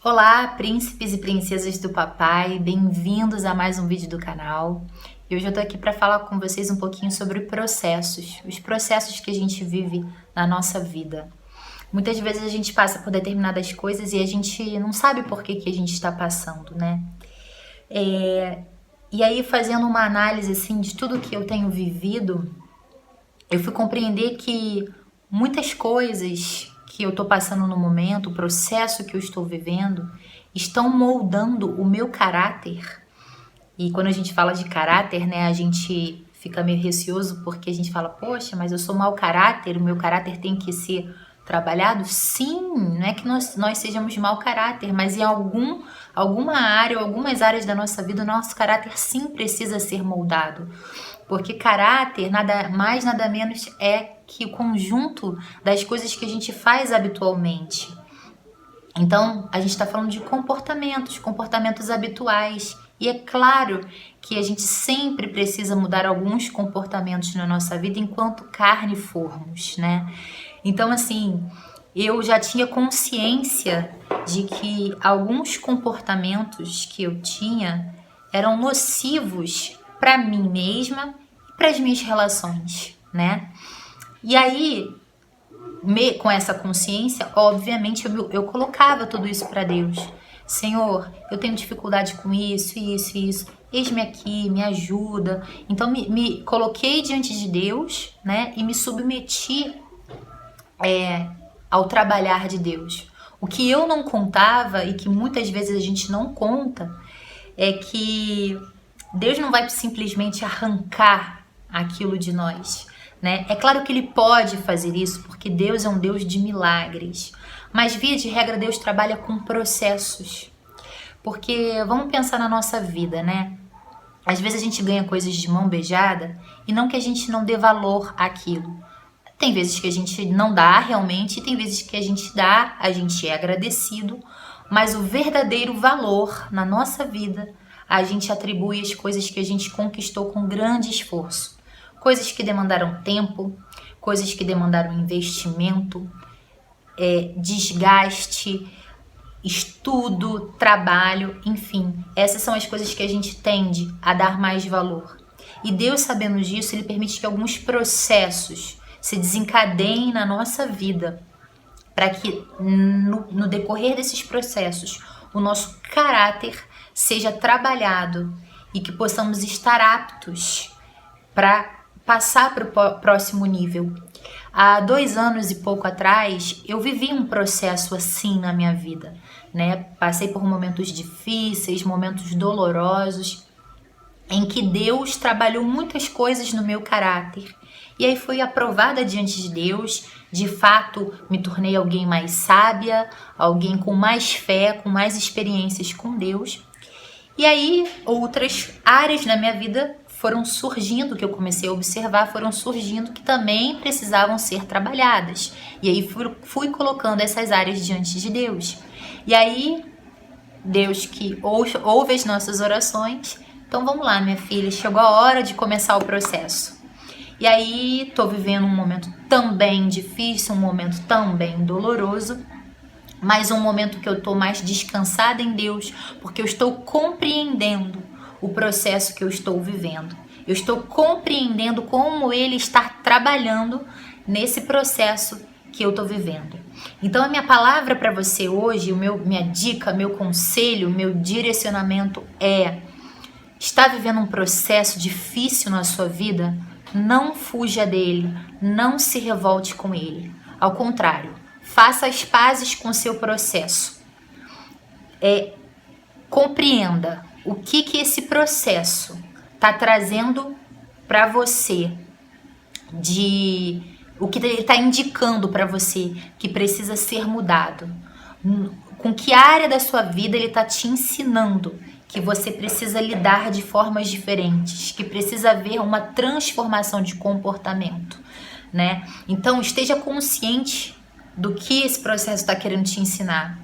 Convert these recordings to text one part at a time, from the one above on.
Olá, príncipes e princesas do papai, bem-vindos a mais um vídeo do canal. E hoje eu tô aqui para falar com vocês um pouquinho sobre processos, os processos que a gente vive na nossa vida. Muitas vezes a gente passa por determinadas coisas e a gente não sabe por que a gente está passando, né? E aí, fazendo uma análise assim de tudo que eu tenho vivido, eu fui compreender que muitas coisas que eu estou passando no momento, o processo que eu estou vivendo, estão moldando o meu caráter. E quando a gente fala de caráter, né, a gente fica meio receoso porque a gente fala, poxa, mas eu sou mau caráter, o meu caráter tem que ser trabalhado? Sim, não é que nós sejamos mau caráter, mas em alguma área ou algumas áreas da nossa vida, o nosso caráter sim precisa ser moldado. Porque caráter, nada mais, nada menos é que o conjunto das coisas que a gente faz habitualmente. Então, a gente está falando de comportamentos habituais. E é claro que a gente sempre precisa mudar alguns comportamentos na nossa vida enquanto carne formos, né? Então, assim, eu já tinha consciência de que alguns comportamentos que eu tinha eram nocivos para mim mesma e para as minhas relações, né? E aí, com essa consciência, obviamente eu colocava tudo isso para Deus. Senhor, eu tenho dificuldade com isso, isso, isso. Eis-me aqui, me ajuda. Então me coloquei diante de Deus, né? E me submeti ao trabalhar de Deus. O que eu não contava e que muitas vezes a gente não conta é que Deus não vai simplesmente arrancar aquilo de nós, né? É claro que Ele pode fazer isso, porque Deus é um Deus de milagres. Mas, via de regra, Deus trabalha com processos. Porque vamos pensar na nossa vida, né? Às vezes a gente ganha coisas de mão beijada e não que a gente não dê valor àquilo. Tem vezes que a gente não dá realmente, e tem vezes que a gente dá, a gente é agradecido, mas o verdadeiro valor na nossa vida a gente atribui às coisas que a gente conquistou com grande esforço. Coisas que demandaram tempo, coisas que demandaram investimento, desgaste, estudo, trabalho, enfim. Essas são as coisas que a gente tende a dar mais valor. E Deus, sabendo disso, Ele permite que alguns processos se desencadeiem na nossa vida, para que no decorrer desses processos o nosso caráter seja trabalhado e que possamos estar aptos para passar para o próximo nível. Há 2 anos e pouco atrás, eu vivi um processo assim na minha vida, né? Passei por momentos difíceis, momentos dolorosos, em que Deus trabalhou muitas coisas no meu caráter. E aí fui aprovada diante de Deus, de fato me tornei alguém mais sábia, alguém com mais fé, com mais experiências com Deus. E aí outras áreas na minha vida foram surgindo, que eu comecei a observar, foram surgindo que também precisavam ser trabalhadas. E aí fui colocando essas áreas diante de Deus. E aí, Deus que ouve as nossas orações, então vamos lá, minha filha, chegou a hora de começar o processo. E aí, tô vivendo um momento também difícil, um momento também doloroso, mas um momento que eu tô mais descansada em Deus, porque eu estou compreendendo o processo que eu estou vivendo. Eu estou compreendendo como Ele está trabalhando nesse processo que eu estou vivendo. Então, a minha palavra para você hoje, minha dica, meu conselho, meu direcionamento está vivendo um processo difícil na sua vida? Não fuja dele, não se revolte com ele. Ao contrário, faça as pazes com seu processo. Compreenda o que esse processo está trazendo para você, o que ele está indicando para você que precisa ser mudado. Com que área da sua vida ele está te ensinando que você precisa lidar de formas diferentes, que precisa haver uma transformação de comportamento, né? Então, esteja consciente do que esse processo está querendo te ensinar.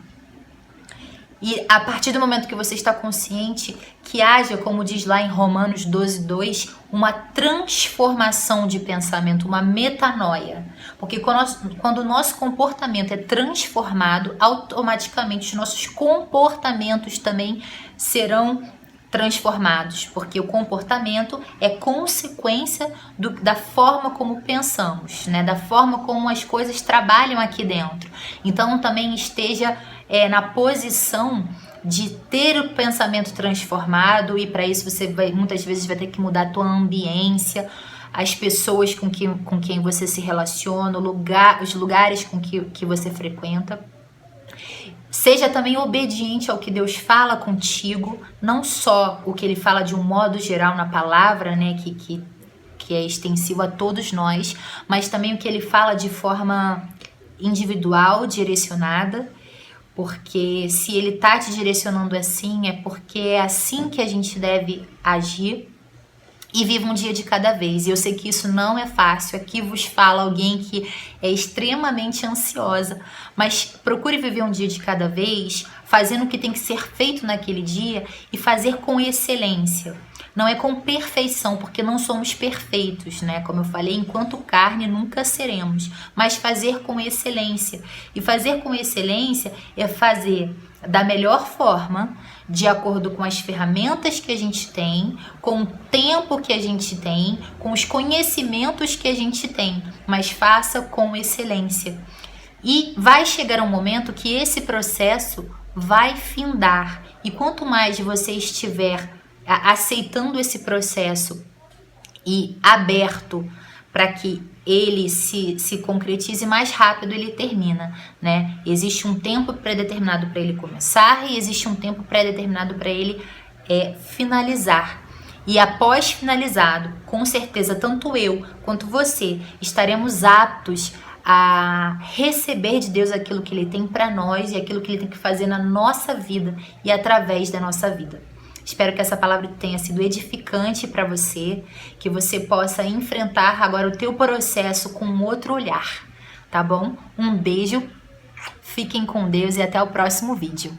E a partir do momento que você está consciente, que haja, como diz lá em Romanos 12:2, uma transformação de pensamento, uma metanoia. Porque quando o nosso comportamento é transformado, automaticamente os nossos comportamentos também serão transformados, porque o comportamento é consequência da forma como pensamos, né? Da forma como as coisas trabalham aqui dentro. Então também esteja na posição de ter o pensamento transformado, e para isso você muitas vezes vai ter que mudar a tua ambiência, as pessoas com quem você se relaciona, os lugares com que você frequenta. Seja também obediente ao que Deus fala contigo, não só o que Ele fala de um modo geral na palavra, né, que é extensivo a todos nós, mas também o que Ele fala de forma individual, direcionada, porque se Ele está te direcionando assim, é porque é assim que a gente deve agir. E viva um dia de cada vez. E eu sei que isso não é fácil. Aqui vos fala alguém que é extremamente ansiosa. Mas procure viver um dia de cada vez, fazendo o que tem que ser feito naquele dia e fazer com excelência. Não é com perfeição, porque não somos perfeitos, né? Como eu falei, enquanto carne nunca seremos. Mas fazer com excelência. E fazer com excelência é fazer da melhor forma, de acordo com as ferramentas que a gente tem, com o tempo que a gente tem, com os conhecimentos que a gente tem, mas faça com excelência. E vai chegar um momento que esse processo vai findar, e quanto mais você estiver aceitando esse processo e aberto para que ele se concretize, mais rápido ele termina, né? Existe um tempo pré-determinado para ele começar e existe um tempo pré-determinado para ele finalizar. E após finalizado, com certeza, tanto eu quanto você estaremos aptos a receber de Deus aquilo que Ele tem para nós e aquilo que Ele tem que fazer na nossa vida e através da nossa vida. Espero que essa palavra tenha sido edificante para você, que você possa enfrentar agora o teu processo com um outro olhar, tá bom? Um beijo, fiquem com Deus e até o próximo vídeo.